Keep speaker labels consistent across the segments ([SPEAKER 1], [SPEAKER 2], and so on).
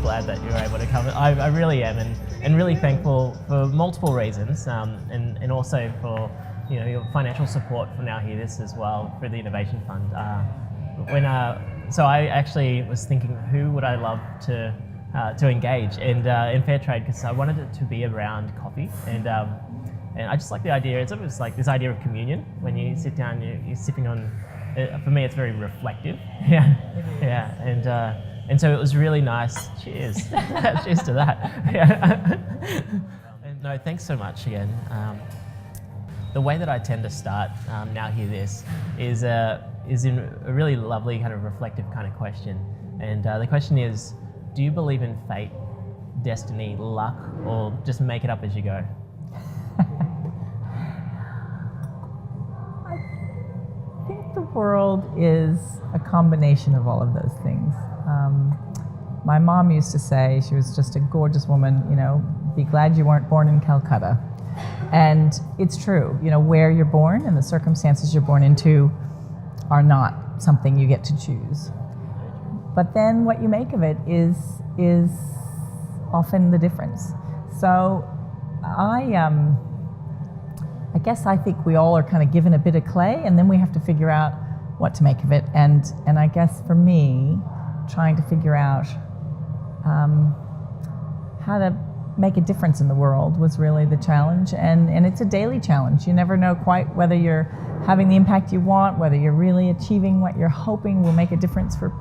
[SPEAKER 1] glad that you were able to come. I really am, and really thankful for multiple reasons, and also for your financial support for Now Hear This as well through the Innovation Fund. So I actually was thinking, who would I love to engage in FairTrade, because I wanted it to be around coffee, and I just like the idea. It's almost like this idea of communion when you sit down, you're sipping on. For me, it's very reflective. Yeah, and so it was really nice. Cheers, cheers to that. Yeah. And no, thanks so much again. The way that I tend to start Now Hear This is in a really lovely kind of reflective kind of question, and the question is: do you believe in fate, destiny, luck, or just make it up as you go?
[SPEAKER 2] I think the world is a combination of all of those things. My mom used to say, she was just a gorgeous woman, be glad you weren't born in Calcutta. And it's true, where you're born and the circumstances you're born into are not something you get to choose. But then what you make of it is often the difference. So I guess I think we all are kind of given a bit of clay, and then we have to figure out what to make of it. And I guess for me, trying to figure out how to make a difference in the world was really the challenge. And it's a daily challenge. You never know quite whether you're having the impact you want, whether you're really achieving what you're hoping will make a difference for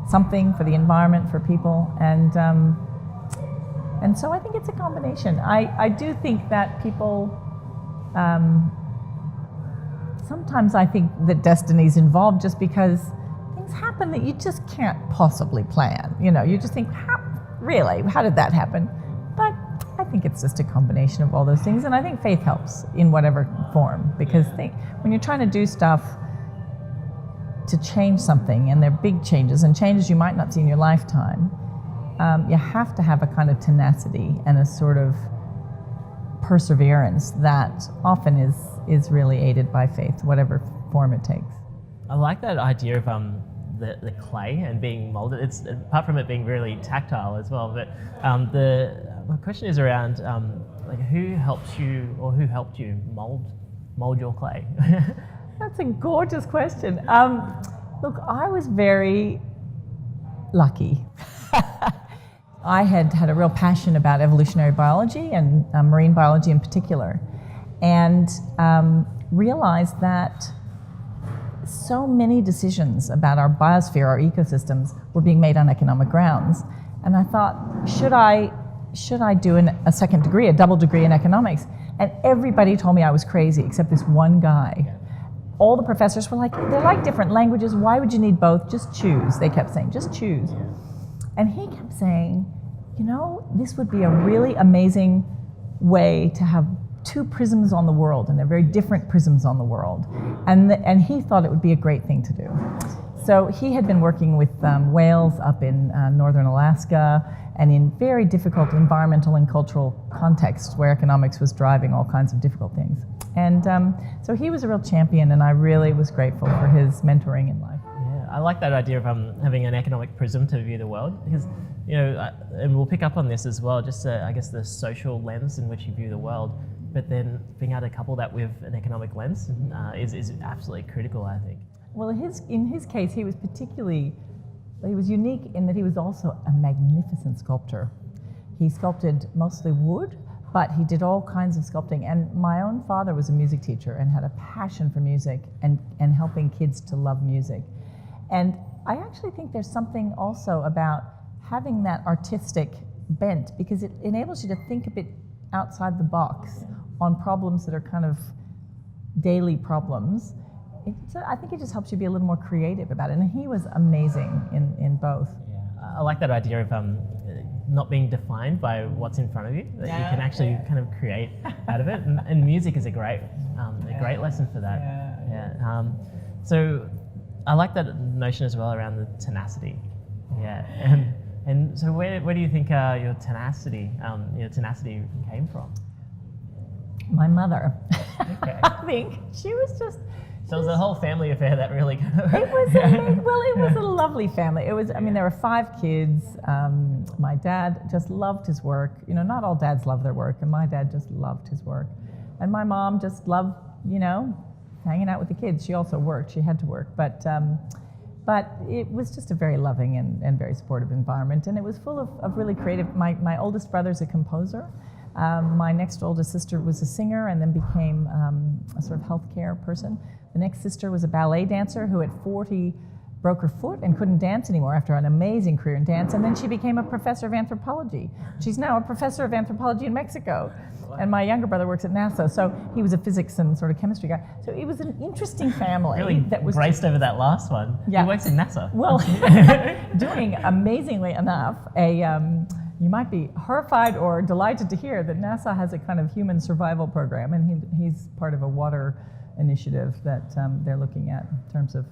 [SPEAKER 2] something, for the environment, for people. And so I think it's a combination. I do think that people, sometimes I think that destiny's involved just because things happen that you just can't possibly plan. You just think, how did that happen? But I think it's just a combination of all those things, and I think faith helps in whatever form, because when you're trying to do stuff to change something, and they're big changes and changes you might not see in your lifetime, you have to have a kind of tenacity and a sort of perseverance that often is really aided by faith, whatever form it takes.
[SPEAKER 1] I like that idea of the clay and being molded. It's apart from it being really tactile as well. But my question is around who helps you, or who helped you mold your clay?
[SPEAKER 2] That's a gorgeous question. Look, I was very lucky. I had a real passion about evolutionary biology and marine biology in particular, and realized that so many decisions about our biosphere, our ecosystems, were being made on economic grounds. And I thought, should I do a second degree, a double degree in economics? And everybody told me I was crazy, except this one guy. All the professors were like, they're like different languages. Why would you need both? Just choose. They kept saying, just choose. And he kept saying, this would be a really amazing way to have two prisms on the world, and they're very different prisms on the world. And he thought it would be a great thing to do. So he had been working with whales up in northern Alaska, and in very difficult environmental and cultural contexts where economics was driving all kinds of difficult things. And so he was a real champion, and I really was grateful for his mentoring in life.
[SPEAKER 1] Yeah, I like that idea of having an economic prism to view the world, because and we'll pick up on this as well, just I guess the social lens in which you view the world, but then being able to couple that with an economic lens is absolutely critical, I think.
[SPEAKER 2] Well, in his case, he was unique in that he was also a magnificent sculptor. He sculpted mostly wood, but he did all kinds of sculpting. And my own father was a music teacher and had a passion for music and helping kids to love music. And I actually think there's something also about having that artistic bent, because it enables you to think a bit outside the box on problems that are kind of daily problems. I think it just helps you be a little more creative about it. And he was amazing in both.
[SPEAKER 1] Yeah. I like that idea of not being defined by what's in front of you, that you can actually kind of create out of it. And music is a great lesson for that. So I like that notion as well around the tenacity. Yeah. And so where do you think your tenacity came from?
[SPEAKER 2] My mother.
[SPEAKER 1] Okay.
[SPEAKER 2] I think she
[SPEAKER 1] So it was a whole family affair that really kind of...
[SPEAKER 2] It was amazing. Well, it was a lovely family. It was, I mean, there were 5 kids. My dad just loved his work. You know, not all dads love their work, and my dad just loved his work. And my mom just loved, you know, hanging out with the kids. She also worked. She had to work. But it was just a very loving and very supportive environment. And it was full of really creative... My oldest brother's a composer. My next oldest sister was a singer and then became a sort of healthcare person. The next sister was a ballet dancer who at 40 broke her foot and couldn't dance anymore after an amazing career in dance. And then she became a professor of anthropology. She's now a professor of anthropology in Mexico. And my younger brother works at NASA, so he was a physics and sort of chemistry guy. So it was an interesting family.
[SPEAKER 1] Really
[SPEAKER 2] that was
[SPEAKER 1] graced over that last one.
[SPEAKER 2] Yeah.
[SPEAKER 1] He works in NASA.
[SPEAKER 2] Well, doing amazingly enough, you might be horrified or delighted to hear that NASA has a kind of human survival program, and he's part of a water initiative that they're looking at in terms of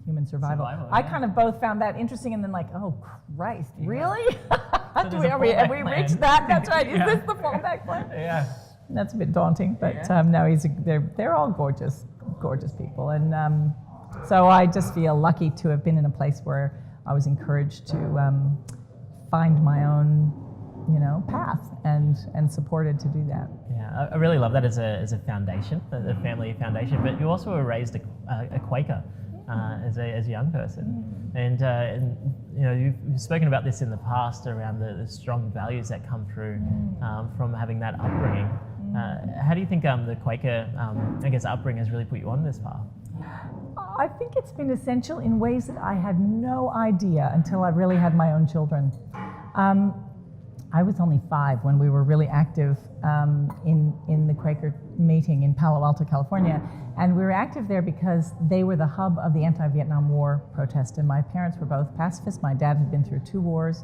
[SPEAKER 2] human survival. I kind of both found that interesting and then like, oh Christ, really? Have we reached that? That's right. Is this the fallback plan?
[SPEAKER 1] Yeah.
[SPEAKER 2] That's a bit daunting, but no, they're all gorgeous people, and so I just feel lucky to have been in a place where I was encouraged to find my own, you know, path and supported to do that.
[SPEAKER 1] Yeah, I really love that as a foundation, a family foundation. But you also were raised a Quaker as a young person, and you know you've spoken about this in the past around the strong values that come through from having that upbringing. How do you think the Quaker, I guess, upbringing has really put you on this path?
[SPEAKER 2] I think it's been essential in ways that I had no idea until I really had my own children. I was only 5 when we were really active in the Quaker meeting in Palo Alto, California. And we were active there because they were the hub of the anti-Vietnam War protest. And my parents were both pacifists. My dad had been through 2 wars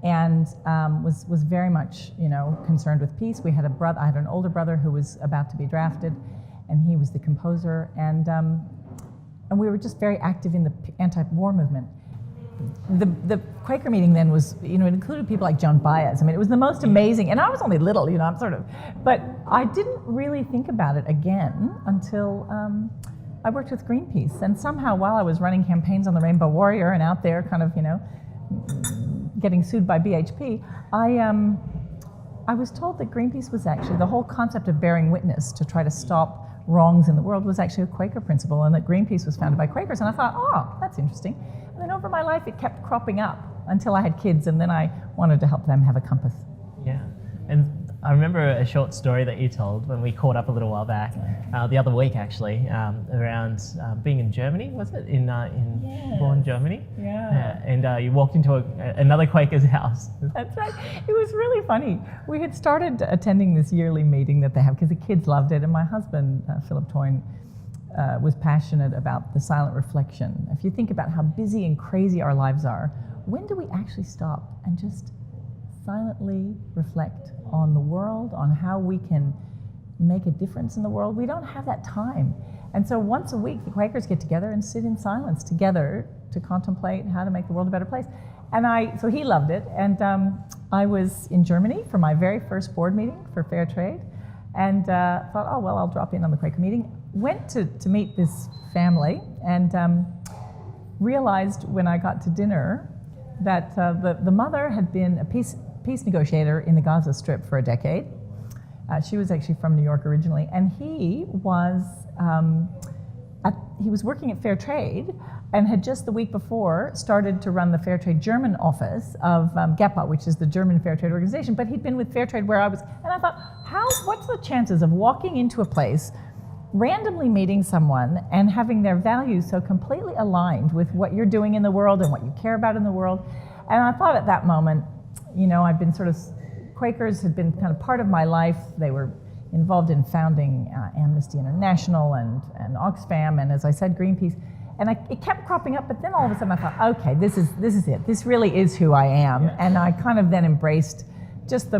[SPEAKER 2] and was very much, you know, concerned with peace. We had I had an older brother who was about to be drafted, and he was the composer. And we were just very active in the anti-war movement. The Quaker meeting then was, you know, it included people like Joan Baez. I mean, it was the most amazing, and I was only little, you know, but I didn't really think about it again until I worked with Greenpeace. And somehow while I was running campaigns on the Rainbow Warrior and out there kind of, you know, getting sued by BHP, I was told that Greenpeace was actually, the whole concept of bearing witness to try to stop wrongs in the world was actually a Quaker principle, and that Greenpeace was founded by Quakers. And I thought, oh, that's interesting. And then over my life, it kept cropping up until I had kids, and then I wanted to help them have a compass.
[SPEAKER 1] Yeah, and I remember a short story that you told when we caught up a little while back, the other week actually, around being in Germany, was it? In Bonn, Germany?
[SPEAKER 2] Yeah.
[SPEAKER 1] And you walked into another Quaker's house.
[SPEAKER 2] That's right. It was really funny. We had started attending this yearly meeting that they have because the kids loved it, and my husband, Philip Toyne, was passionate about the silent reflection. If you think about how busy and crazy our lives are, when do we actually stop and just silently reflect on the world, on how we can make a difference in the world? We don't have that time. And so once a week, the Quakers get together and sit in silence together to contemplate how to make the world a better place. And so he loved it. And I was in Germany for my very first board meeting for FairTrade, and thought, oh, well, I'll drop in on the Quaker meeting. Went to meet this family, and realized when I got to dinner that the mother had been a peace negotiator in the Gaza Strip for a decade. She was actually from New York originally, and he was working at FairTrade and had just the week before started to run the FairTrade German office of GEPA, which is the German fair trade organization. But he'd been with FairTrade where I was, and I thought, what's the chances of walking into a place, randomly meeting someone and having their values so completely aligned with what you're doing in the world and what you care about in the world? And I thought at that moment, you know, I'd been Quakers had been kind of part of my life. They were involved in founding Amnesty International and Oxfam, and as I said, Greenpeace. And it kept cropping up, but then all of a sudden I thought, okay, this is it. This really is who I am. Yeah. And I kind of then embraced just the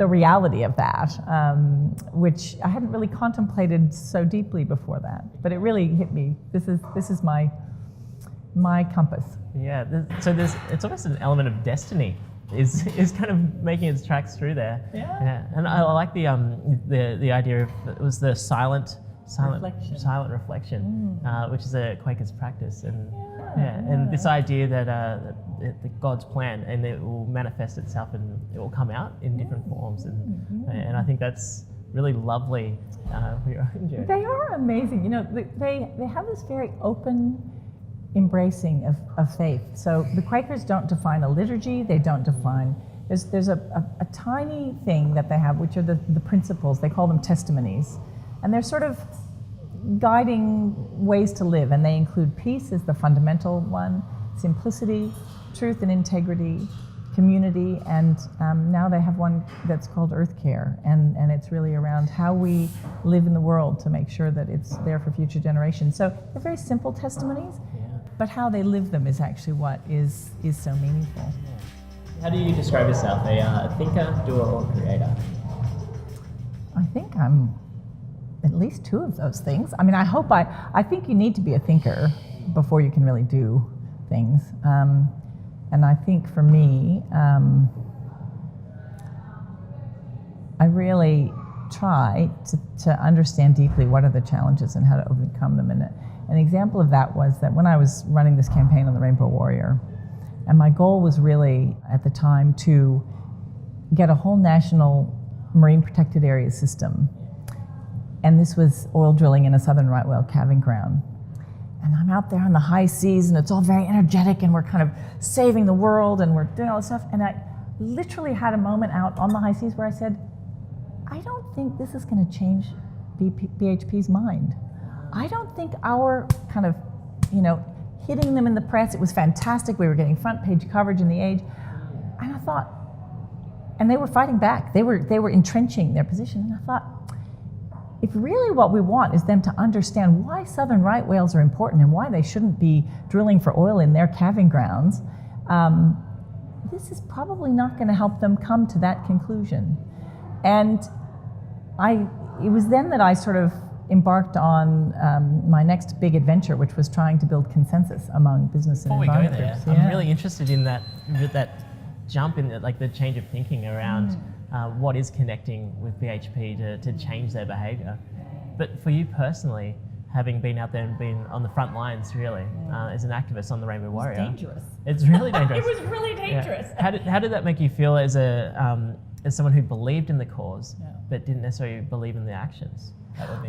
[SPEAKER 2] reality of that, which I hadn't really contemplated so deeply before that. But it really hit me. This is my compass.
[SPEAKER 1] Yeah. So it's almost an element of destiny is kind of making its tracks through there.
[SPEAKER 2] Yeah.
[SPEAKER 1] And I like the idea of, it was the silent silent reflection, which is a Quaker's practice, and this idea that God's plan, and it will manifest itself and it will come out in different forms, and I think that's really lovely for your own journey.
[SPEAKER 2] They are amazing. They have this very open embracing of faith. So the Quakers don't define a liturgy. They don't define. There's a tiny thing that they have, which are the principles. They call them testimonies, and they're sort of guiding ways to live, and they include peace as the fundamental one, simplicity, truth and integrity, community, and now they have one that's called Earth Care, and it's really around how we live in the world to make sure that it's there for future generations. So they're very simple testimonies, but how they live them is actually what is so meaningful.
[SPEAKER 1] How do you describe yourself? A thinker, doer, or creator?
[SPEAKER 2] I think I'm at least two of those things. I mean, I think you need to be a thinker before you can really do things. And I think for me, I really try to understand deeply what are the challenges and how to overcome them. And an example of that was that when I was running this campaign on the Rainbow Warrior, and my goal was really at the time to get a whole national marine protected area system. And this was oil drilling in a southern right whale calving ground. And I'm out there on the high seas, and it's all very energetic, and we're kind of saving the world, and we're doing all this stuff. And I literally had a moment out on the high seas where I said, I don't think this is going to change BHP's mind. I don't think our kind of, hitting them in the press, it was fantastic. We were getting front page coverage in The Age. And I thought, and they were fighting back. They were entrenching their position. And I thought, if really what we want is them to understand why southern right whales are important and why they shouldn't be drilling for oil in their calving grounds, this is probably not going to help them come to that conclusion. And it was then that I sort of embarked on my next big adventure, which was trying to build consensus among business and environment groups.
[SPEAKER 1] Before we go there, I'm really interested in that jump in the change of thinking around what is connecting with BHP to change their behaviour. But for you personally, having been out there and been on the front lines really, as an activist on the Rainbow Warrior.
[SPEAKER 2] It's dangerous.
[SPEAKER 1] It's really dangerous.
[SPEAKER 2] It was really dangerous.
[SPEAKER 1] Yeah. How did that make you feel as someone who believed in the cause, but didn't necessarily believe in the actions?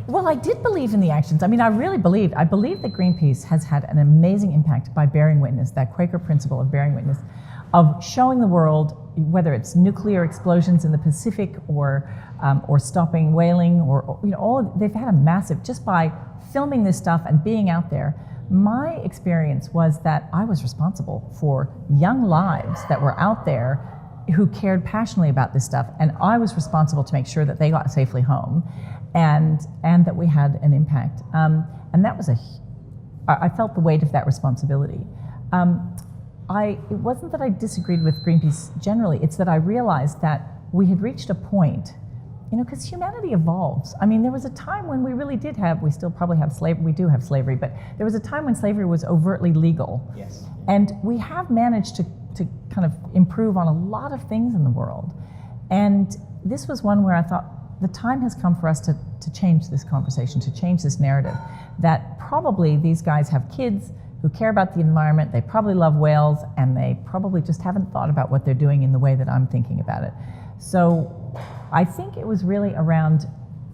[SPEAKER 2] Well, I did believe in the actions. I mean, I really believed. I believe that Greenpeace has had an amazing impact by bearing witness, that Quaker principle of bearing witness, of showing the world, whether it's nuclear explosions in the Pacific or stopping whaling, or they've had a massive, just by filming this stuff and being out there. My experience was that I was responsible for young lives that were out there who cared passionately about this stuff, and I was responsible to make sure that they got safely home, and that we had an impact. And that was I felt the weight of that responsibility. It wasn't that I disagreed with Greenpeace generally, it's that I realized that we had reached a point, because humanity evolves. I mean, there was a time when we really did we still probably have slavery, we do have slavery, but there was a time when slavery was overtly legal.
[SPEAKER 1] Yes.
[SPEAKER 2] And we have managed to kind of improve on a lot of things in the world. And this was one where I thought, the time has come for us to change this conversation, to change this narrative, that probably these guys have kids who care about the environment, they probably love whales, and they probably just haven't thought about what they're doing in the way that I'm thinking about it. So I think it was really around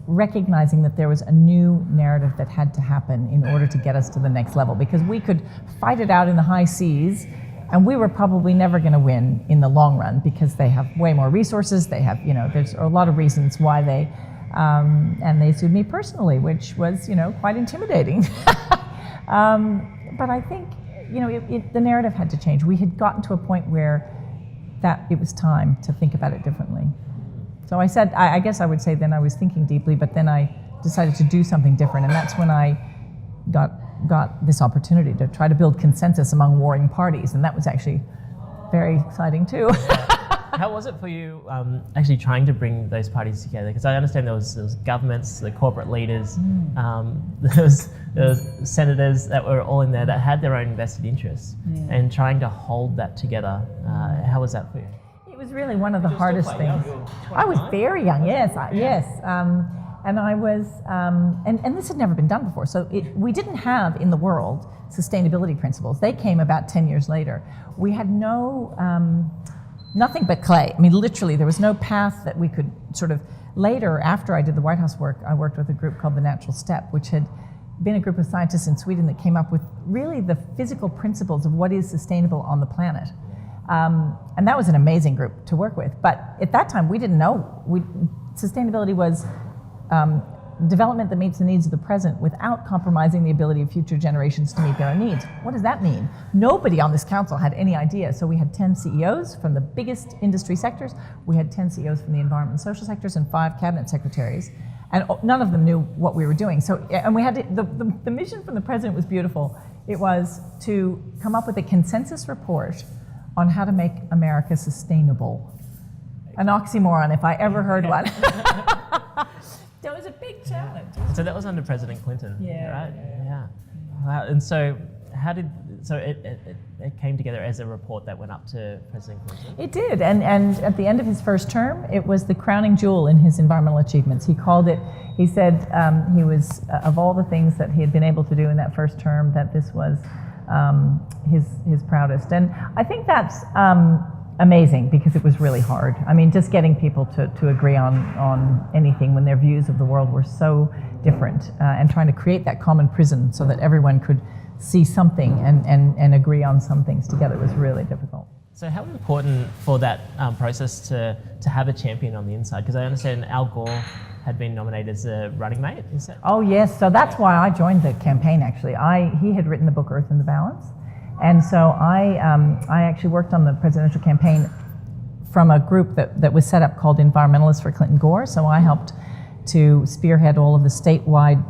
[SPEAKER 2] recognizing that there was a new narrative that had to happen in order to get us to the next level, because we could fight it out in the high seas, and we were probably never going to win in the long run because they have way more resources. They have, there's a lot of reasons why and they sued me personally, which was, quite intimidating. But I think, the narrative had to change. We had gotten to a point where that it was time to think about it differently. So I said, I guess I would say then I was thinking deeply, but then I decided to do something different, and that's when I got this opportunity to try to build consensus among warring parties, and that was actually very exciting too.
[SPEAKER 1] How was it for you actually trying to bring those parties together? Because I understand there was governments, the corporate leaders, there was senators that were all in there that had their own vested interests, and trying to hold that together. How was that for you?
[SPEAKER 2] It was really one of the hardest things. I was very young, yes, yes. And I was, and this had never been done before. So we didn't have in the world sustainability principles. They came about 10 years later. We had nothing but clay. I mean, literally, there was no path that we could sort of. Later, after I did the White House work, I worked with a group called The Natural Step, which had been a group of scientists in Sweden that came up with really the physical principles of what is sustainable on the planet. And that was an amazing group to work with. But at that time, we didn't know. Sustainability was development that meets the needs of the present without compromising the ability of future generations to meet their own needs. What does that mean? Nobody on this council had any idea. So we had 10 CEOs from the biggest industry sectors. We had 10 CEOs from the environment and social sectors and 5 cabinet secretaries. And none of them knew what we were doing. So, and we had the mission from the president was beautiful. It was to come up with a consensus report on how to make America sustainable. An oxymoron, if I ever heard one. That was a big challenge.
[SPEAKER 1] So that was under President Clinton, right?
[SPEAKER 2] Yeah.
[SPEAKER 1] Wow. And so it came together as a report that went up to President Clinton?
[SPEAKER 2] It did, and at the end of his first term, it was the crowning jewel in his environmental achievements. He called it, he said he was, of all the things that he had been able to do in that first term, that this was his proudest. And I think that's amazing because it was really hard. I mean, just getting people to agree on anything when their views of the world were so different, and trying to create that common prism so that everyone could see something and agree on some things together was really difficult.
[SPEAKER 1] So how important for that process to have a champion on the inside? Because I understand Al Gore had been nominated as a running mate, is that?
[SPEAKER 2] Oh yes, so that's why I joined the campaign actually. He had written the book Earth in the Balance, and so I actually worked on the presidential campaign from a group that was set up called Environmentalists for Clinton Gore. So I helped to spearhead all of the statewide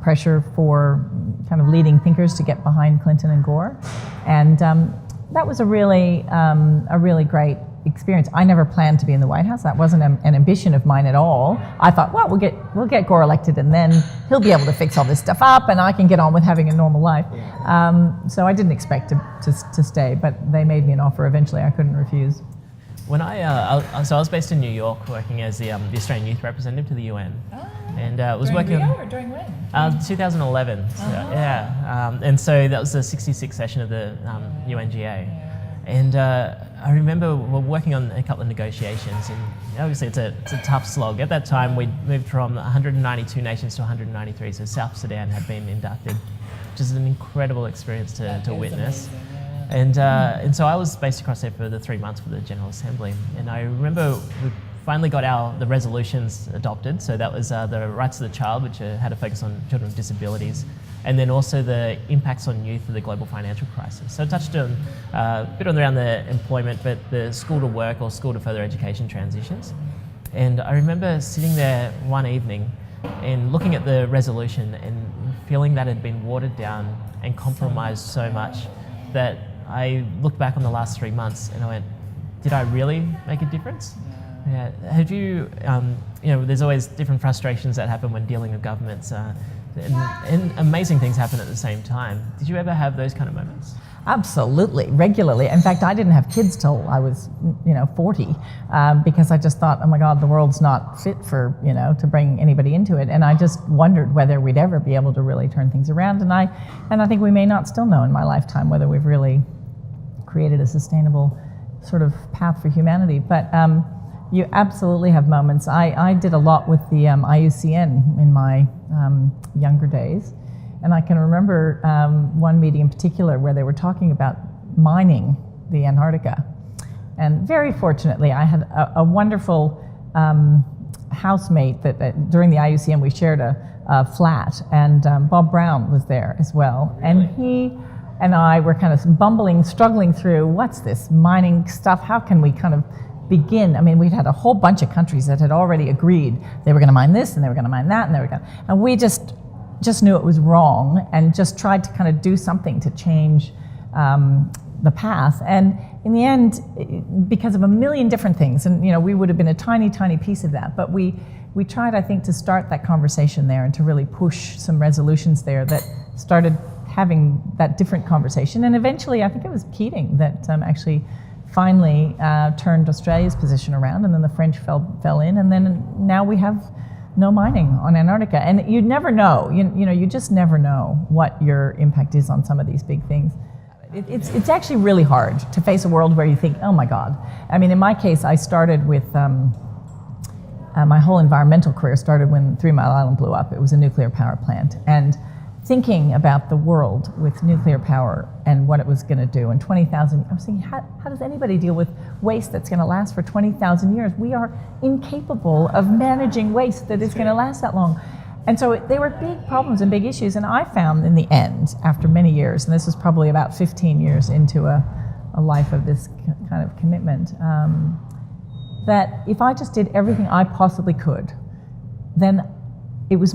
[SPEAKER 2] pressure for kind of leading thinkers to get behind Clinton and Gore, and that was a really great experience. I never planned to be in the White House. That wasn't an ambition of mine at all. I thought, well, we'll get Gore elected, and then he'll be able to fix all this stuff up, and I can get on with having a normal life. So I didn't expect to stay, but they made me an offer. Eventually, I couldn't refuse.
[SPEAKER 1] When I was based in New York, working as the Australian Youth Representative to the UN, and was
[SPEAKER 2] during
[SPEAKER 1] working.
[SPEAKER 2] Rio or during when?
[SPEAKER 1] 2011. So, yeah, and so that was the 66th session of the UNGA, and I remember we're working on a couple of negotiations, and obviously it's a tough slog. At that time, we'd moved from 192 nations to 193, so South Sudan had been inducted, which is an incredible experience to witness. Amazing, and so I was based across there for the 3 months for the General Assembly, and I remember we finally got the resolutions adopted. So that was the rights of the child, which had a focus on children with disabilities, and then also the impacts on youth of the global financial crisis. So it touched on a bit around the employment, but the school to work or school to further education transitions. And I remember sitting there one evening and looking at the resolution and feeling that it had been watered down and compromised so much that I looked back on the last 3 months and I went, did I really make a difference? Yeah. Have you, there's always different frustrations that happen when dealing with governments, and amazing things happen at the same time. Did you ever have those kind of moments?
[SPEAKER 2] Absolutely, regularly. In fact, I didn't have kids till I was, 40, because I just thought, oh my God, the world's not fit for, to bring anybody into it. And I just wondered whether we'd ever be able to really turn things around. And I think we may not still know in my lifetime whether we've really created a sustainable sort of path for humanity. But you absolutely have moments. I did a lot with the IUCN in my younger days. And I can remember one meeting in particular where they were talking about mining the Antarctica. And very fortunately, I had a wonderful housemate that during the IUCN we shared a flat, and Bob Brown was there as well. Really? And he and I were kind of struggling through, what's this mining stuff? How can we kind of begin? I mean, we'd had a whole bunch of countries that had already agreed they were going to mine this and they were going to mine that, and we just knew it was wrong and just tried to kind of do something to change the path. And in the end, because of a million different things, and we would have been a tiny, tiny piece of that, but we tried, I think, to start that conversation there and to really push some resolutions there that started having that different conversation. And eventually, I think it was Keating that actually finally turned Australia's position around, and then the French fell in, and then now we have no mining on Antarctica. And you never know, you just never know what your impact is on some of these big things. It's actually really hard to face a world where you think, oh my God. I mean, in my case, I started with, my whole environmental career started when 3 Mile Island blew up. It was a nuclear power plant. And thinking about the world with nuclear power and what it was going to do in 20,000, I was thinking, how does anybody deal with waste that's going to last for 20,000 years? We are incapable of managing waste that is going to last that long. And so they were big problems and big issues. And I found in the end, after many years, and this was probably about 15 years into a life of this kind of commitment, that if I just did everything I possibly could, then it was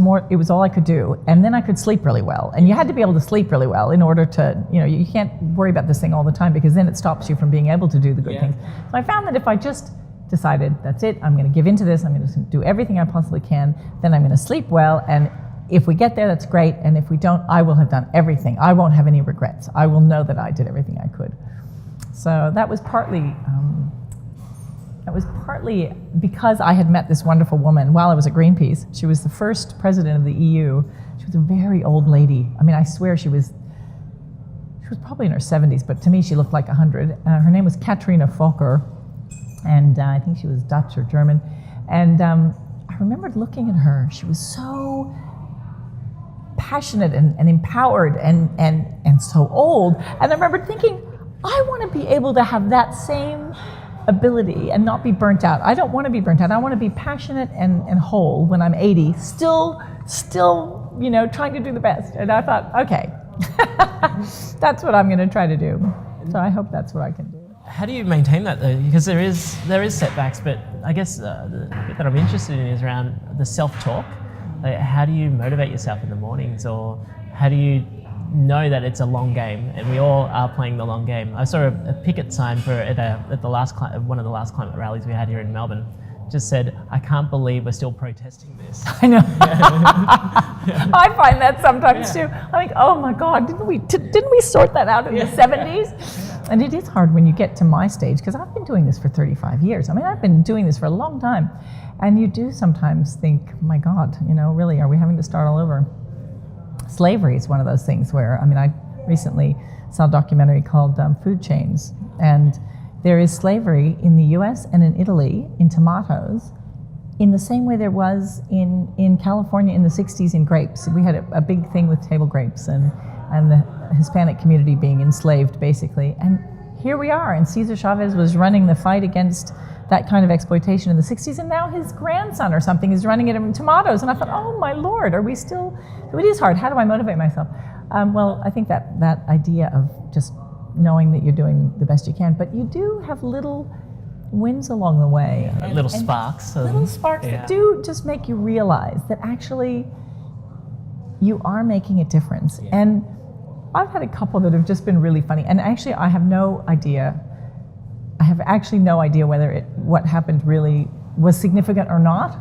[SPEAKER 2] all I could do, and then I could sleep really well. And you had to be able to sleep really well in order to, you can't worry about this thing all the time, because then it stops you from being able to do the good things. So I found that if I just decided, that's it, I'm going to give into this, I'm going to do everything I possibly can, then I'm going to sleep well, and if we get there, that's great, and if we don't, I will have done everything. I won't have any regrets. I will know that I did everything I could. So that was partly because I had met this wonderful woman while I was at Greenpeace. She was the first president of the EU. She was a very old lady. I mean, I swear she was probably in her 70s, but to me she looked like 100. Her name was Katrina Fokker, and I think she was Dutch or German. And I remembered looking at her. She was so passionate and empowered and so old. And I remember thinking, I want to be able to have that same ability and not be burnt out. I don't want to be burnt out. I want to be passionate and whole when I'm 80, still, trying to do the best. And I thought, okay, that's what I'm going to try to do. So I hope that's what I can do.
[SPEAKER 1] How do you maintain that though? Because there is setbacks, but I guess the bit that I'm interested in is around the self-talk. Like, how do you motivate yourself in the mornings, or how do you know that it's a long game, and we all are playing the long game? I saw a picket sign at one of the last climate rallies we had here in Melbourne. Just said, "I can't believe we're still protesting this."
[SPEAKER 2] I know. I find that sometimes too. I think, oh my God, didn't we sort that out in the 70s? And it is hard when you get to my stage, because I've been doing this for 35 years. I mean, I've been doing this for a long time, and you do sometimes think, my God, really, are we having to start all over? Slavery is one of those things where, I recently saw a documentary called Food Chains, and there is slavery in the US and in Italy in tomatoes in the same way there was in California in the 60s in grapes. We had a big thing with table grapes and the Hispanic community being enslaved, basically. And here we are, and Cesar Chavez was running the fight against that kind of exploitation in the 60s, and now his grandson or something is running it in tomatoes. And I thought, oh my Lord, are we still? It is hard. How do I motivate myself? Well, I think that idea of just knowing that you're doing the best you can, but you do have little wins along the way.
[SPEAKER 1] Little sparks.
[SPEAKER 2] Little sparks that do just make you realize that actually you are making a difference. Yeah. And I've had a couple that have just been really funny, and actually I have no idea. I have actually no idea whether what happened really was significant or not,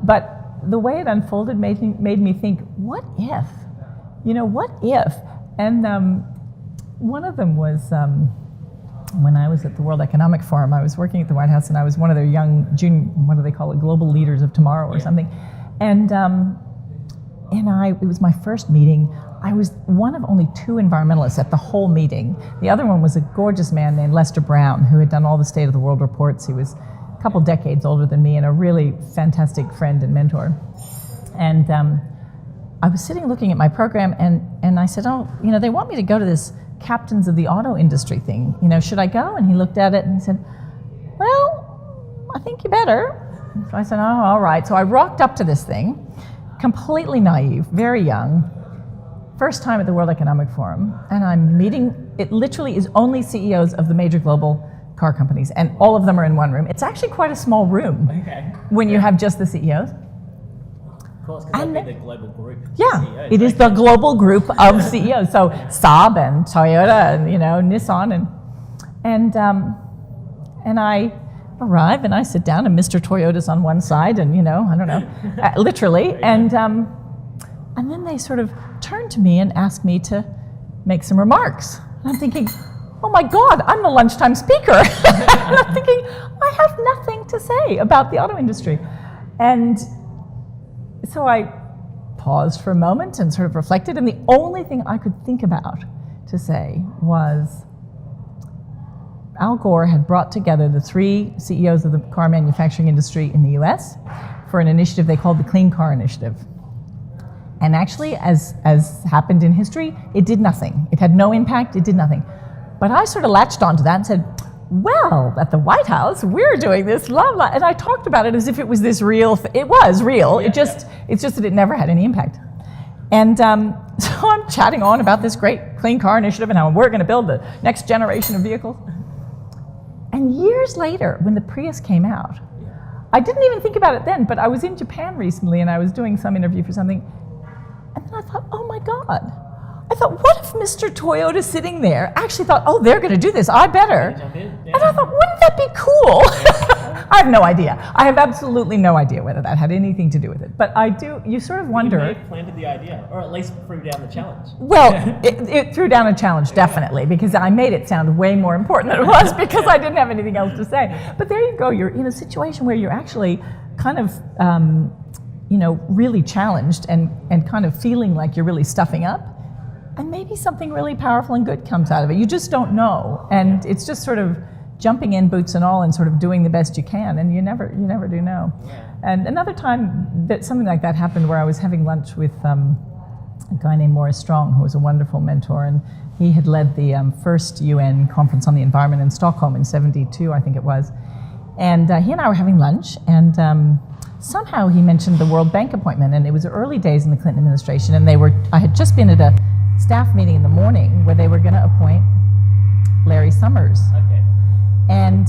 [SPEAKER 2] but the way it unfolded made me think, what if? What if? And one of them was when I was at the World Economic Forum. I was working at the White House, and I was one of their young junior, what do they call it, global leaders of tomorrow or something. And it was my first meeting. I was one of only 2 environmentalists at the whole meeting. The other one was a gorgeous man named Lester Brown, who had done all the State of the World reports. He was a couple decades older than me and a really fantastic friend and mentor. And I was sitting looking at my program, and I said, they want me to go to this Captains of the Auto Industry thing. Should I go? And he looked at it and he said, well, I think you better. So I said, oh, all right. So I rocked up to this thing, completely naive, very young, first time at the World Economic Forum, and I'm meeting, it literally is only CEOs of the major global car companies, and all of them are in one room. It's actually quite a small room when you have just the CEOs.
[SPEAKER 1] Of course, because that would be the global group.
[SPEAKER 2] Yeah,
[SPEAKER 1] CEOs,
[SPEAKER 2] it is the global group of CEOs. So Saab and Toyota and Nissan and I arrive and I sit down and Mr. Toyota's on one side and I don't know, literally, and then they sort of turn to me and ask me to make some remarks. And I'm thinking, oh my God, I'm the lunchtime speaker. And I'm thinking, I have nothing to say about the auto industry. And so I paused for a moment and sort of reflected, and the only thing I could think about to say was Al Gore had brought together the 3 CEOs of the car manufacturing industry in the US for an initiative they called the Clean Car Initiative. And actually, as happened in history, it did nothing. It had no impact, it did nothing. But I sort of latched onto that and said, well, at the White House, we're doing this, blah, blah. And I talked about it as if it was this real, it was real, it's just that it never had any impact. And so I'm chatting on about this great Clean Car Initiative and how we're going to build the next generation of vehicles. And years later, when the Prius came out, I didn't even think about it then, but I was in Japan recently and I was doing some interview for something, and then I thought, oh my God. I thought, what if Mr. Toyota sitting there actually thought, oh, they're going to do this, I better. And I thought, wouldn't that be cool? I have no idea. I have absolutely no idea whether that had anything to do with it. But I do, you sort of wonder.
[SPEAKER 1] You may have planted the idea, or at least threw down the challenge.
[SPEAKER 2] Well, it threw down a challenge, definitely, because I made it sound way more important than it was because I didn't have anything else to say. But there you go, you're in a situation where you're actually kind of, really challenged and kind of feeling like you're really stuffing up. And maybe something really powerful and good comes out of it. You just don't know. And it's just sort of jumping in, boots and all, and sort of doing the best you can, and you never do know. Yeah. And another time that something like that happened where I was having lunch with a guy named Morris Strong, who was a wonderful mentor, and he had led the first UN conference on the environment in Stockholm in '72, I think it was. And he and I were having lunch, and somehow he mentioned the World Bank appointment, and it was early days in the Clinton administration, and I had just been at a staff meeting in the morning where they were going to appoint Larry Summers.
[SPEAKER 1] Okay.
[SPEAKER 2] And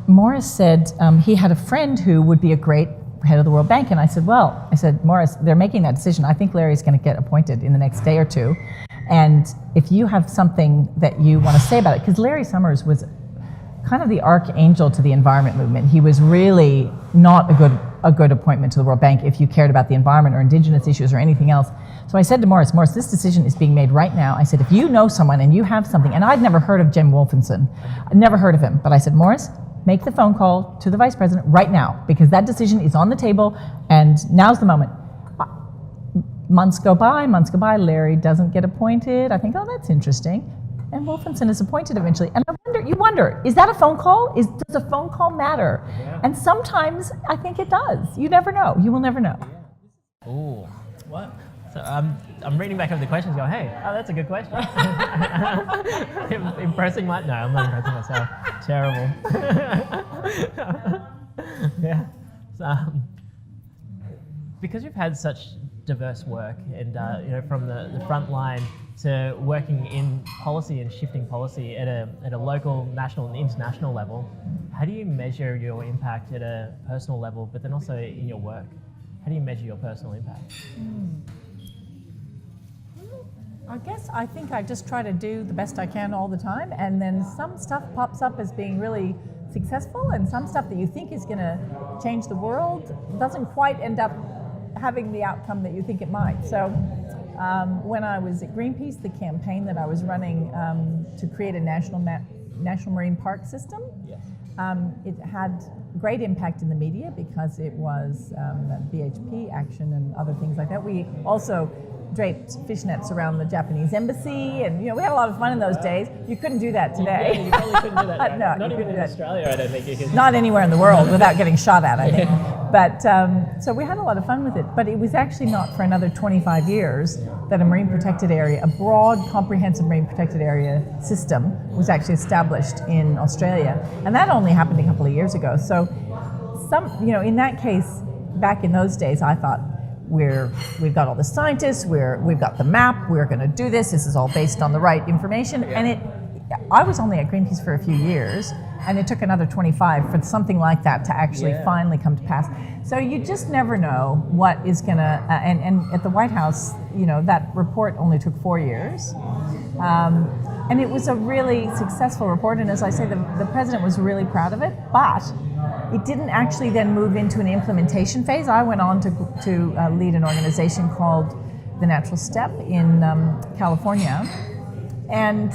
[SPEAKER 2] Morris said he had a friend who would be a great head of the World Bank, and I said, Morris, they're making that decision. I think Larry's going to get appointed in the next day or two, and if you have something that you want to say about it, because Larry Summers was kind of the archangel to the environment movement. He was really not a good appointment to the World Bank if you cared about the environment or indigenous issues or anything else. So I said to Morris, this decision is being made right now. I said, if you know someone and you have something, and I'd never heard of Jim Wolfenson, I'd never heard of him, but I said, Morris, make the phone call to the Vice President right now, because that decision is on the table, and now's the moment. Months go by, Larry doesn't get appointed. I think, oh, that's interesting. And Wolfenson is appointed eventually. And you wonder, is that a phone call? Does a phone call matter? Yeah. And sometimes I think it does. You never know. You will never know.
[SPEAKER 1] Yeah. Ooh, what? So I'm reading back over the questions going, hey, that's a good question. Impressing my, no, I'm not impressing myself. Terrible. Yeah. So, because you've had such diverse work and from the front line to working in policy and shifting policy at a local, national and international level, how do you measure your impact at a personal level, but then also in your work? How do you measure your personal impact?
[SPEAKER 2] I think I just try to do the best I can all the time, and then some stuff pops up as being really successful, and some stuff that you think is going to change the world doesn't quite end up having the outcome that you think it might. So when I was at Greenpeace, the campaign that I was running to create a national marine park system, it had great impact in the media because it was BHP action and other things like that. We also draped fishnets around the Japanese embassy, and we had a lot of fun in those days. You couldn't do that today.
[SPEAKER 1] Yeah, you probably couldn't do that.
[SPEAKER 2] No,
[SPEAKER 1] not even in Australia, I don't think you can.
[SPEAKER 2] Not anywhere in the world without getting shot at, I think. But so we had a lot of fun with it. But it was actually not for another 25 years that a marine protected area, a broad, comprehensive marine protected area system, was actually established in Australia, and that only happened a couple of years ago. So in that case, back in those days, I thought, we've got all the scientists, we've got the map, we're going to do this is all based on the right information. And I was only at Greenpeace for a few years, and it took another 25 for something like that to actually finally come to pass. So you just never know what is going to, and at the White House, that report only took 4 years. And it was a really successful report, and as I say, the president was really proud of it, but it didn't actually then move into an implementation phase. I went on to lead an organization called The Natural Step in California, and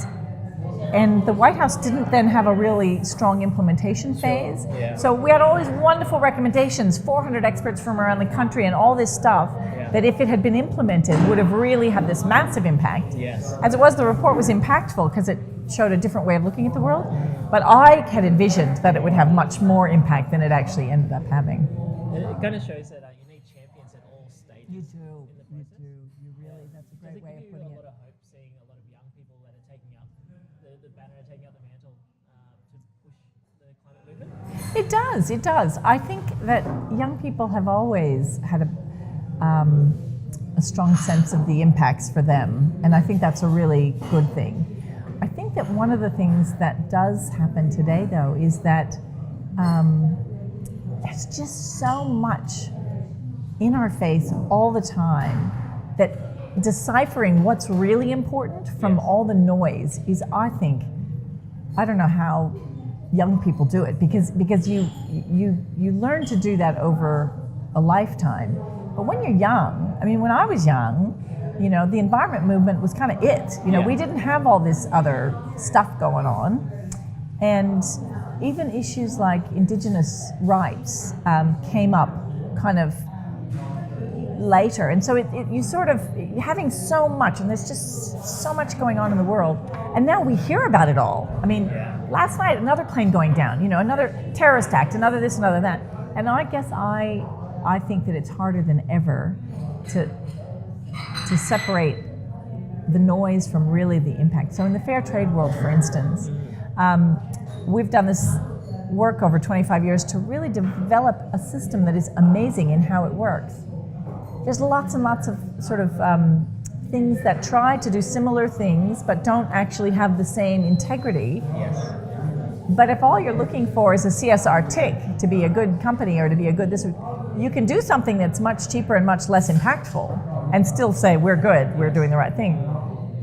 [SPEAKER 2] And the White House didn't then have a really strong implementation phase.
[SPEAKER 1] Yeah.
[SPEAKER 2] So we had all these wonderful recommendations, 400 experts from around the country and all this stuff that if it had been implemented would have really had this massive impact.
[SPEAKER 1] Yes.
[SPEAKER 2] As it was, the report was impactful because it showed a different way of looking at the world. But I had envisioned that it would have much more impact than it actually ended up having.
[SPEAKER 1] It kind of shows that you need champions at all stages.
[SPEAKER 2] You do.
[SPEAKER 1] In the process.
[SPEAKER 2] You really, that's a great way of putting
[SPEAKER 1] Does it give you a
[SPEAKER 2] it.
[SPEAKER 1] lot of hope seeing a lot of young people that are taking up the banner, taking up the mantle to push the climate movement?
[SPEAKER 2] It does, it does. I think that young people have always had a strong sense of the impacts for them, and I think that's a really good thing. I think that one of the things that does happen today, though, is that there's just so much in our face all the time that deciphering what's really important from all the noise is, I think, I don't know how young people do it, because you learn to do that over a lifetime. But when you're young, I mean, when I was young, you know, the environment movement was kind of it. You know, we didn't have all this other stuff going on. And even issues like Indigenous rights came up kind of later. And so you sort of, having so much, and there's just so much going on in the world, and now we hear about it all. I mean, last night, another plane going down, you know, another terrorist act, another this, another that. And I guess I think that it's harder than ever to separate the noise from really the impact. So in the fair trade world, for instance, we've done this work over 25 years to really develop a system that is amazing in how it works. There's lots and lots of sort of things that try to do similar things but don't actually have the same integrity.
[SPEAKER 1] Yes.
[SPEAKER 2] But if all you're looking for is a CSR tick to be a good company or to be a good this, you can do something that's much cheaper and much less impactful and still say, we're good, we're doing the right thing.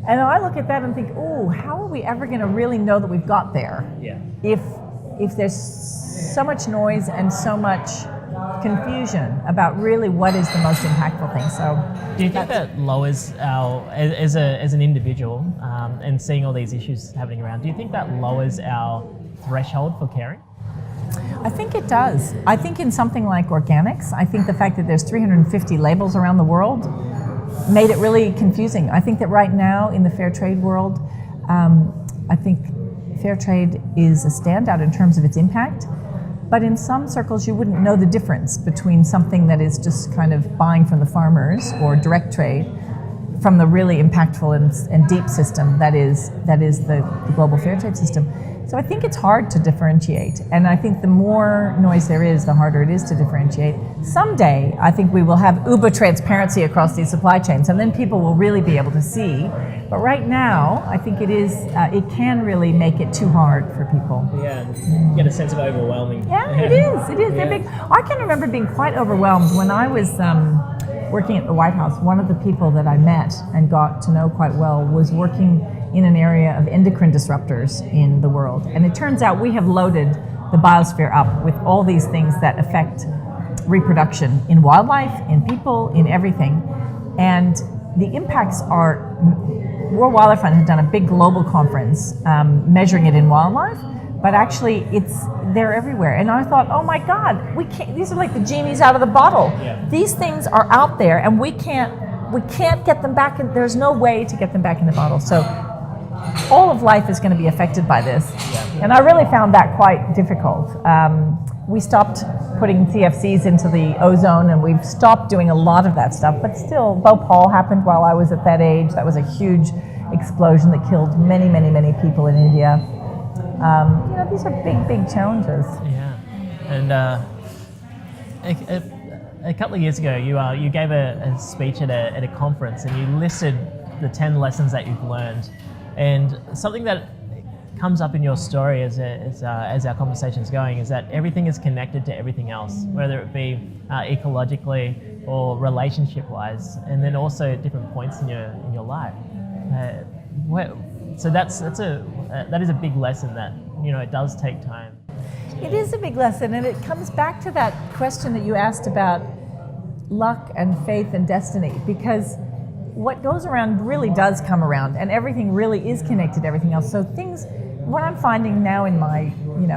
[SPEAKER 2] And I look at that and think, oh, how are we ever going to really know that we've got there?
[SPEAKER 1] Yeah.
[SPEAKER 2] If there's so much noise and so much confusion about really what is the most impactful thing. So
[SPEAKER 1] do you think that lowers our, as an individual, and seeing all these issues happening around, do you think that lowers our threshold for caring?
[SPEAKER 2] I think it does. I think in something like organics, I think the fact that there's 350 labels around the world made it really confusing. I think that right now in the fair trade world, I think fair trade is a standout in terms of its impact. But in some circles, you wouldn't know the difference between something that is just kind of buying from the farmers or direct trade from the really impactful and deep system that is the global fair trade system. So I think it's hard to differentiate. And I think the more noise there is, the harder it is to differentiate. Someday, I think we will have uber transparency across these supply chains, and then people will really be able to see. But right now, I think it can really make it too hard for people.
[SPEAKER 1] Yeah, you get a sense of overwhelming.
[SPEAKER 2] Yeah, it is. They're big. I can remember being quite overwhelmed when I was working at the White House. One of the people that I met and got to know quite well was working in an area of endocrine disruptors in the world. And it turns out we have loaded the biosphere up with all these things that affect reproduction in wildlife, in people, in everything. And the impacts are, World Wildlife Fund had done a big global conference measuring it in wildlife, but actually they're everywhere. And I thought, oh my God, we can't, these are like the genies out of the bottle.
[SPEAKER 1] Yeah.
[SPEAKER 2] These things are out there and we can't get them back, and there's no way to get them back in the bottle. So all of life is going to be affected by this. And I really found that quite difficult. We stopped putting CFCs into the ozone, and we've stopped doing a lot of that stuff. But still, Bhopal happened while I was at that age. That was a huge explosion that killed many, many, many people in India. These are big, big challenges.
[SPEAKER 1] Yeah. And a couple of years ago, you gave a speech at a conference, and you listed the 10 lessons that you've learned. And something that comes up in your story as our conversation's going is that everything is connected to everything else, whether it be ecologically or relationship-wise, and then also at different points in your life. So that is a big lesson that it does take time.
[SPEAKER 2] It is a big lesson, and it comes back to that question that you asked about luck and faith and destiny, because what goes around really does come around, and everything really is connected to everything else. So what I'm finding now in my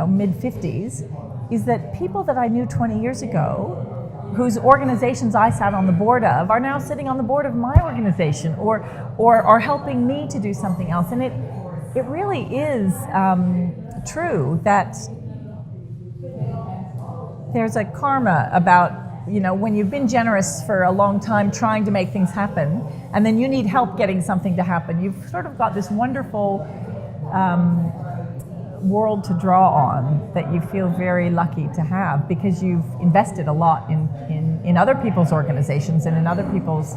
[SPEAKER 2] mid-50s is that people that I knew 20 years ago, whose organizations I sat on the board of, are now sitting on the board of my organization, or are helping me to do something else. And it really is true that there's a karma about, when you've been generous for a long time trying to make things happen, and then you need help getting something to happen, you've sort of got this wonderful world to draw on that you feel very lucky to have, because you've invested a lot in other people's organizations and in other people's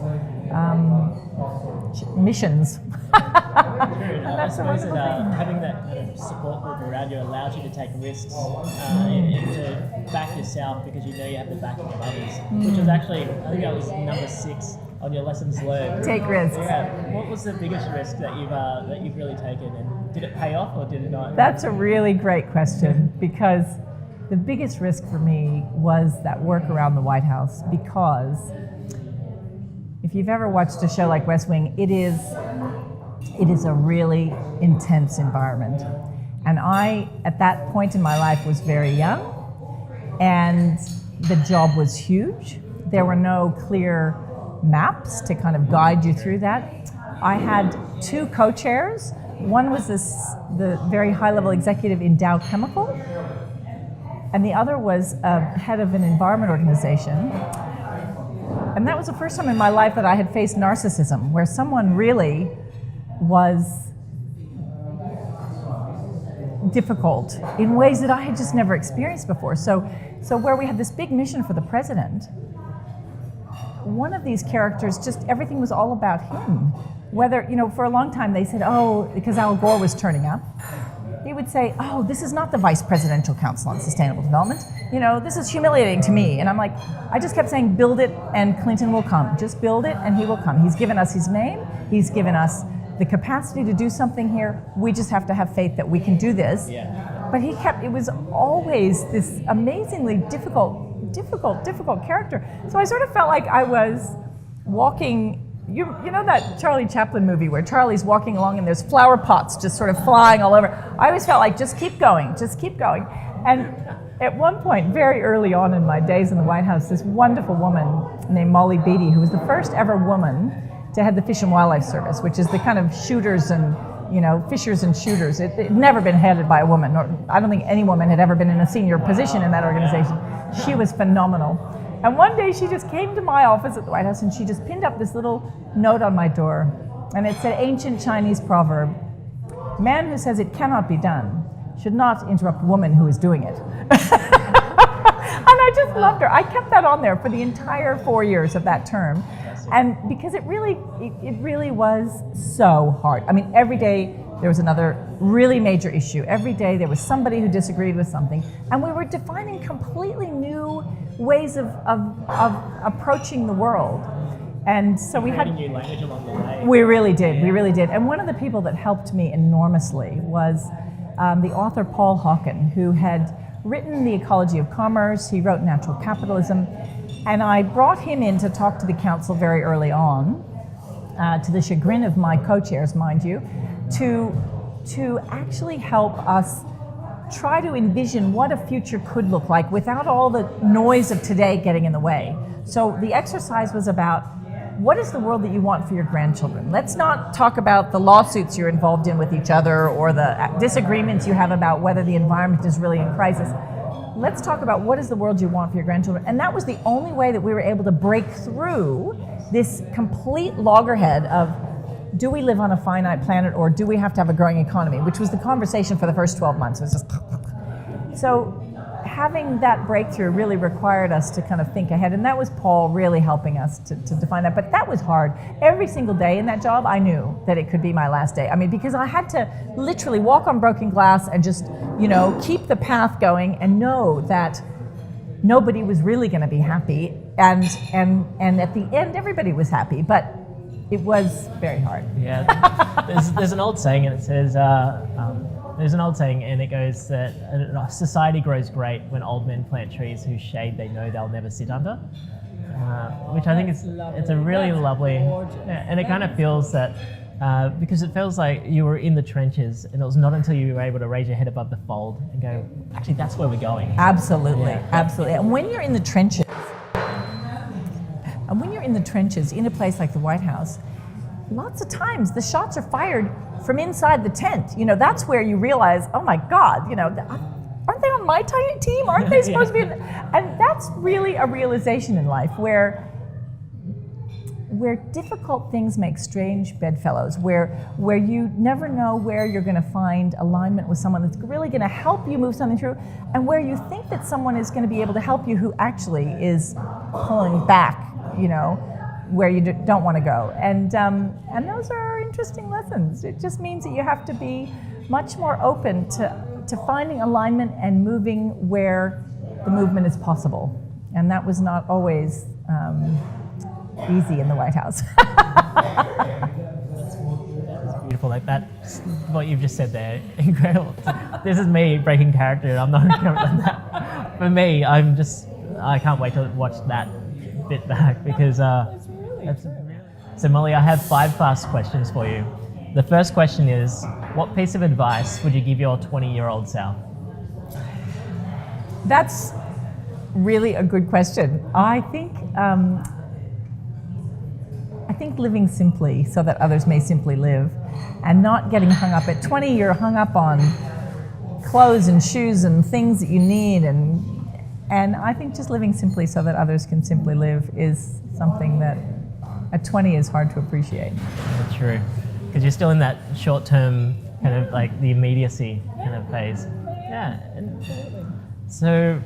[SPEAKER 2] missions.
[SPEAKER 1] And that's I suppose that having that kind of support group around you allows you to take risks and to back yourself, because you know you have the backing of others, which was actually, I think that was number 6 on your lessons learned.
[SPEAKER 2] Take risks.
[SPEAKER 1] Yeah. What was the biggest risk that you've really taken, and did it pay off or did it not?
[SPEAKER 2] That's a really great question, because the biggest risk for me was that work around the White House, because if you've ever watched a show like West Wing, it is a really intense environment. And I, at that point in my life, was very young, and the job was huge. There were no clear maps to kind of guide you through that. I had 2 co-chairs. One was the very high-level executive in Dow Chemical, and the other was head of an environment organization. And that was the first time in my life that I had faced narcissism, where someone really was difficult in ways that I had just never experienced before. So where we had this big mission for the president, one of these characters, just everything was all about him. Whether, for a long time they said, because Al Gore was turning up, he would say, this is not the Vice Presidential Council on Sustainable Development. This is humiliating to me. And I'm like, I just kept saying, build it and Clinton will come. Just build it and he will come. He's given us his name. He's given us the capacity to do something here. We just have to have faith that we can do this. Yeah. But it was always this amazingly difficult character. So I sort of felt like I was walking, you know that Charlie Chaplin movie where Charlie's walking along and there's flower pots just sort of flying all over. I always felt like, just keep going. And at one point, very early on in my days in the White House, this wonderful woman named Molly Beatty, who was the first ever woman to head the Fish and Wildlife Service, which is the kind of shooters and, fishers and shooters. It had never been headed by a woman, or I don't think any woman had ever been in a senior position in that organization. She was phenomenal. And one day she just came to my office at the White House and she just pinned up this little note on my door. And it said, ancient Chinese proverb, man who says it cannot be done should not interrupt a woman who is doing it. And I just loved her. I kept that on there for the entire 4 years of that term. And because it really was so hard. I mean, every day there was another really major issue. Every day there was somebody who disagreed with something. And we were defining completely new ways of approaching the world. And so we had
[SPEAKER 1] new language along the way.
[SPEAKER 2] We really did. And one of the people that helped me enormously was the author Paul Hawken, who had written The Ecology of Commerce. He wrote Natural Capitalism. And I brought him in to talk to the council very early on, to the chagrin of my co-chairs, mind you, to actually help us try to envision what a future could look like without all the noise of today getting in the way. So the exercise was about, what is the world that you want for your grandchildren? Let's not talk about the lawsuits you're involved in with each other or the disagreements you have about whether the environment is really in crisis. Let's talk about what is the world you want for your grandchildren. And that was the only way that we were able to break through this complete loggerhead of, do we live on a finite planet or do we have to have a growing economy, which was the conversation for the first 12 months. It was just so having that breakthrough really required us to kind of think ahead, and that was Paul really helping us to define that. But that was hard. Every single day in that job, I knew that it could be my last day. I mean, because I had to literally walk on broken glass and just, keep the path going and know that nobody was really going to be happy, and at the end, everybody was happy, but it was very hard.
[SPEAKER 1] Yeah, there's an old saying, and it says, and it goes that society grows great when old men plant trees whose shade they know they'll never sit under. which I think it's a really lovely, yeah, and it kind of feels that, because it feels like you were in the trenches, and it was not until you were able to raise your head above the fold and go, actually, that's where we're going.
[SPEAKER 2] Absolutely, absolutely. And when you're in the trenches, in a place like the White House, lots of times the shots are fired from inside the tent. You know, that's where you realize, oh my God, you know, aren't they on my team? Aren't they supposed to be? And that's really a realization in life where difficult things make strange bedfellows, where you never know where you're going to find alignment with someone that's really going to help you move something through, and where you think that someone is going to be able to help you who actually is pulling back, you know, where you don't want to go. And those are interesting lessons. It just means that you have to be much more open to finding alignment and moving where the movement is possible. And that was not always easy in the White House.
[SPEAKER 1] That's beautiful. Like that, what you've just said there, incredible. This is me breaking character, and I'm not like that. For me, I can't wait to watch that bit back, because so Molly, I have 5 fast questions for you. The first question is, what piece of advice would you give your 20-year-old self?
[SPEAKER 2] That's really a good question. I think living simply so that others may simply live, and not getting hung up. At 20, you're hung up on clothes and shoes and things that you need, and I think just living simply so that others can simply live is something that at 20 is hard to appreciate.
[SPEAKER 1] That's true, because you're still in that short-term kind of like the immediacy kind of phase. Yeah. And so,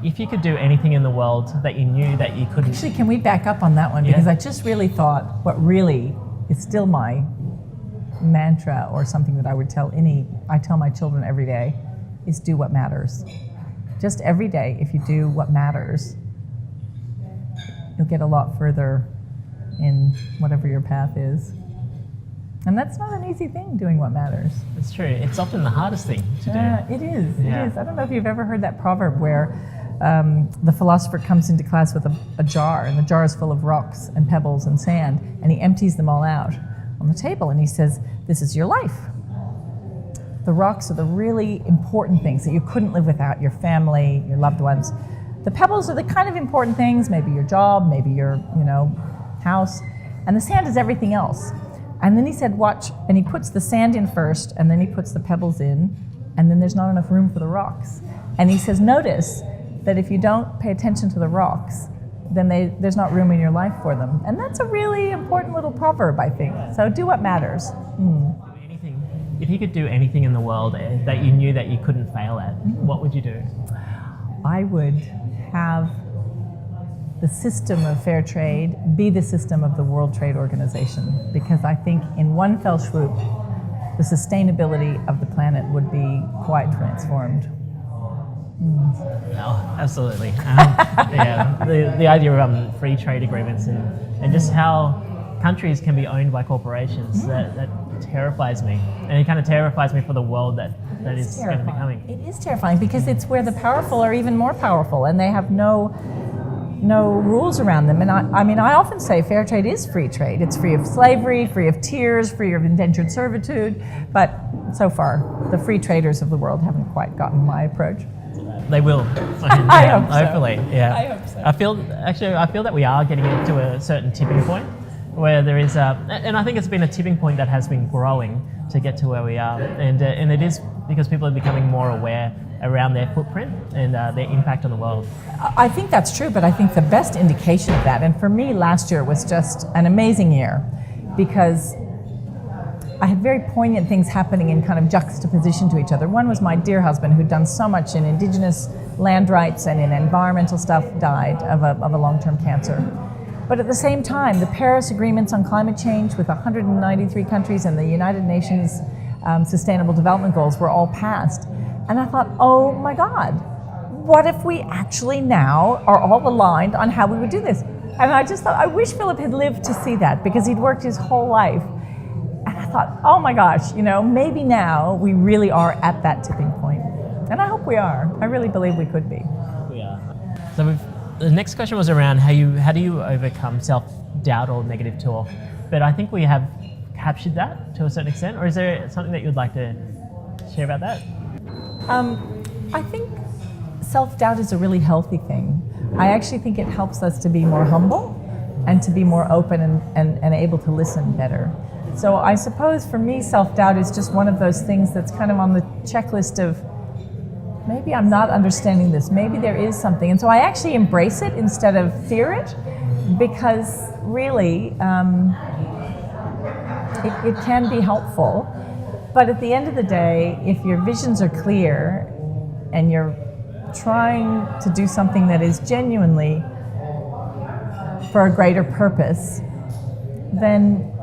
[SPEAKER 1] if you could do anything in the world that you knew that you couldn't...
[SPEAKER 2] Actually, can we back up on that one? Because I just really thought what really is still my mantra, or something that I tell my children every day, is do what matters. Just every day, if you do what matters, you'll get a lot further in whatever your path is. And that's not an easy thing, doing what matters.
[SPEAKER 1] It's true. It's often the hardest thing to do.
[SPEAKER 2] It is. It is. I don't know if you've ever heard that proverb where the philosopher comes into class with a jar, and the jar is full of rocks and pebbles and sand, and he empties them all out on the table, and he says, "This is your life. The rocks are the really important things that you couldn't live without, your family, your loved ones. The pebbles are the kind of important things, maybe your job, maybe your, house, and the sand is everything else." And then he said, watch, and he puts the sand in first, and then he puts the pebbles in, and then there's not enough room for the rocks. And he says, notice that if you don't pay attention to the rocks, then there's not room in your life for them. And that's a really important little proverb, I think. So do what matters.
[SPEAKER 1] If you could do anything in the world that you knew that you couldn't fail at, what would you do?
[SPEAKER 2] I would have the system of FairTrade be the system of the World Trade Organization, because I think in one fell swoop, the sustainability of the planet would be quite transformed.
[SPEAKER 1] Oh, absolutely. The idea of free trade agreements and just how countries can be owned by corporations, that terrifies me. And it kind of terrifies me for the world that is going to be coming.
[SPEAKER 2] It is terrifying, because it's where the powerful are even more powerful, and they have no rules around them. And I often say fair trade is free trade. It's free of slavery, free of tears, free of indentured servitude. But so far, the free traders of the world haven't quite gotten my approach.
[SPEAKER 1] They will.
[SPEAKER 2] I hope so.
[SPEAKER 1] Hopefully, yeah.
[SPEAKER 2] I hope so.
[SPEAKER 1] I feel that we are getting into a certain tipping point where there is and I think it's been a tipping point that has been growing to get to where we are, and it is because people are becoming more aware around their footprint and their impact on the world.
[SPEAKER 2] I think that's true, but I think the best indication of that, and for me last year was just an amazing year, because I had very poignant things happening in kind of juxtaposition to each other. One was my dear husband, who'd done so much in Indigenous land rights and in environmental stuff, died of a long-term cancer. But at the same time, the Paris agreements on climate change with 193 countries and the United Nations Sustainable Development Goals were all passed. And I thought, oh my God, what if we actually now are all aligned on how we would do this? And I just thought, I wish Philip had lived to see that, because he'd worked his whole life. And I thought, oh my gosh, maybe now we really are at that tipping point. And I hope we are. I really believe we could be.
[SPEAKER 1] We are. So the next question was around how do you overcome self-doubt or negative talk? But I think we have captured that to a certain extent, or is there something that you'd like to share about that?
[SPEAKER 2] I think self-doubt is a really healthy thing. I actually think it helps us to be more humble and to be more open and able to listen better. So I suppose for me, self-doubt is just one of those things that's kind of on the checklist of maybe I'm not understanding this, maybe there is something. And so I actually embrace it instead of fear it, because really it can be helpful. But at the end of the day, if your visions are clear and you're trying to do something that is genuinely for a greater purpose, then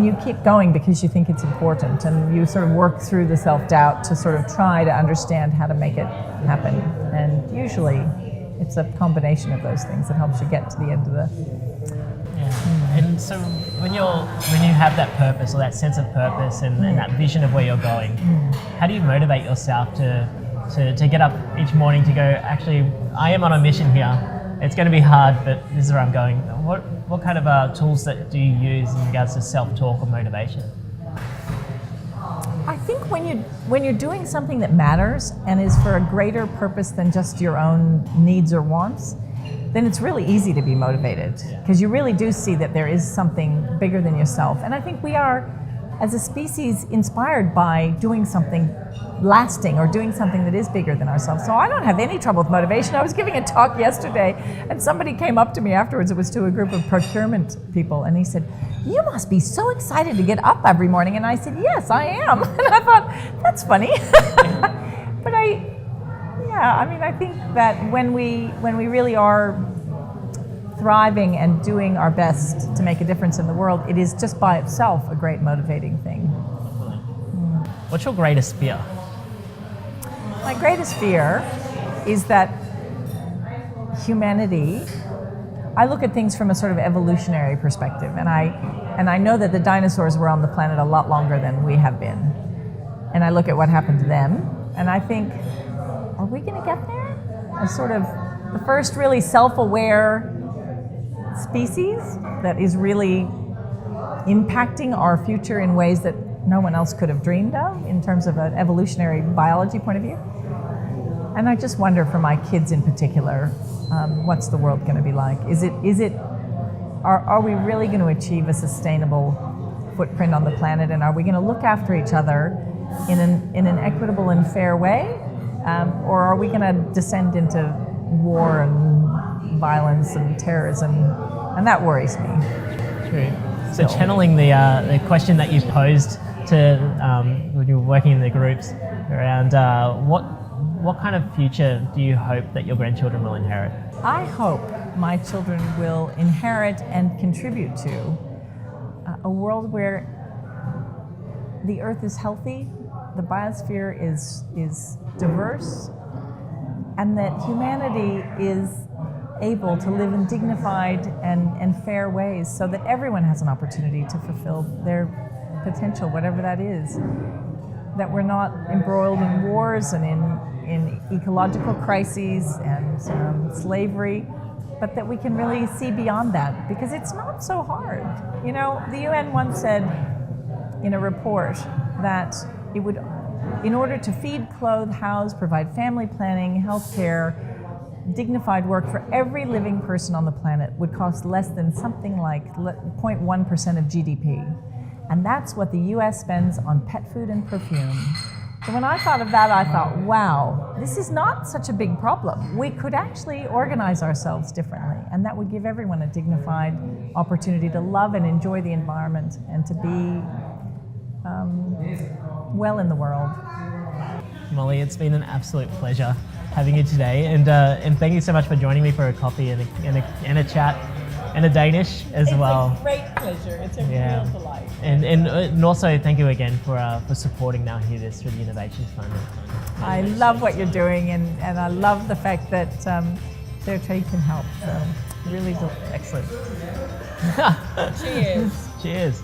[SPEAKER 2] you keep going because you think it's important, and you sort of work through the self-doubt to sort of try to understand how to make it happen. And usually it's a combination of those things that helps you get to the end of the...
[SPEAKER 1] Yeah. And so when you have that purpose or that sense of purpose and that vision of where you're going, how do you motivate yourself to get up each morning to go, actually, I am on a mission here. It's going to be hard, but this is where I'm going. What kind of tools that do you use in regards to self-talk or motivation?
[SPEAKER 2] I think when you're doing something that matters and is for a greater purpose than just your own needs or wants, then it's really easy to be motivated, because you really do see that there is something bigger than yourself. And I think we are, as a species, inspired by doing something lasting or doing something that is bigger than ourselves. So I don't have any trouble with motivation. I was giving a talk yesterday and somebody came up to me afterwards. It was to a group of procurement people, and he said, "You must be so excited to get up every morning." And I said, "Yes, I am." And I thought, that's funny. But I think that when we really are thriving and doing our best to make a difference in the world, it is just by itself a great motivating thing.
[SPEAKER 1] What's your greatest fear?
[SPEAKER 2] My greatest fear is that humanity, I look at things from a sort of evolutionary perspective, and I know that the dinosaurs were on the planet a lot longer than we have been. And I look at what happened to them, and I think, are we going to get there? As sort of the first really self-aware species that is really impacting our future in ways that no one else could have dreamed of in terms of an evolutionary biology point of view. And I just wonder, for my kids in particular, what's the world going to be like? Are we really going to achieve a sustainable footprint on the planet, and are we going to look after each other in an equitable and fair way, or are we going to descend into war and violence and terrorism? And that worries me.
[SPEAKER 1] True. So channeling the question that you posed to when you were working in the groups around what kind of future do you hope that your grandchildren will inherit?
[SPEAKER 2] I hope my children will inherit and contribute to a world where the earth is healthy, the biosphere is diverse, and that humanity is able to live in dignified and fair ways, so that everyone has an opportunity to fulfill their potential, whatever that is. That we're not embroiled in wars and in ecological crises and slavery, but that we can really see beyond that, because it's not so hard. You know, the UN once said in a report that it would, in order to feed, clothe, house, provide family planning, health care, dignified work for every living person on the planet, would cost less than something like 0.1% of GDP. And that's what the US spends on pet food and perfume. So when I thought of that, I thought, wow, this is not such a big problem. We could actually organize ourselves differently, and that would give everyone a dignified opportunity to love and enjoy the environment and to be well in the world.
[SPEAKER 1] Molly, it's been an absolute pleasure having you today, and thank you so much for joining me for a coffee and a chat and a Danish as well.
[SPEAKER 2] It's a great pleasure. It's a real delight.
[SPEAKER 1] And also thank you again for supporting Now Hear This through the Innovation Fund.
[SPEAKER 2] I love what you're doing, and I love the fact that FairTrade can help. So really excellent.
[SPEAKER 1] Cheers. Cheers.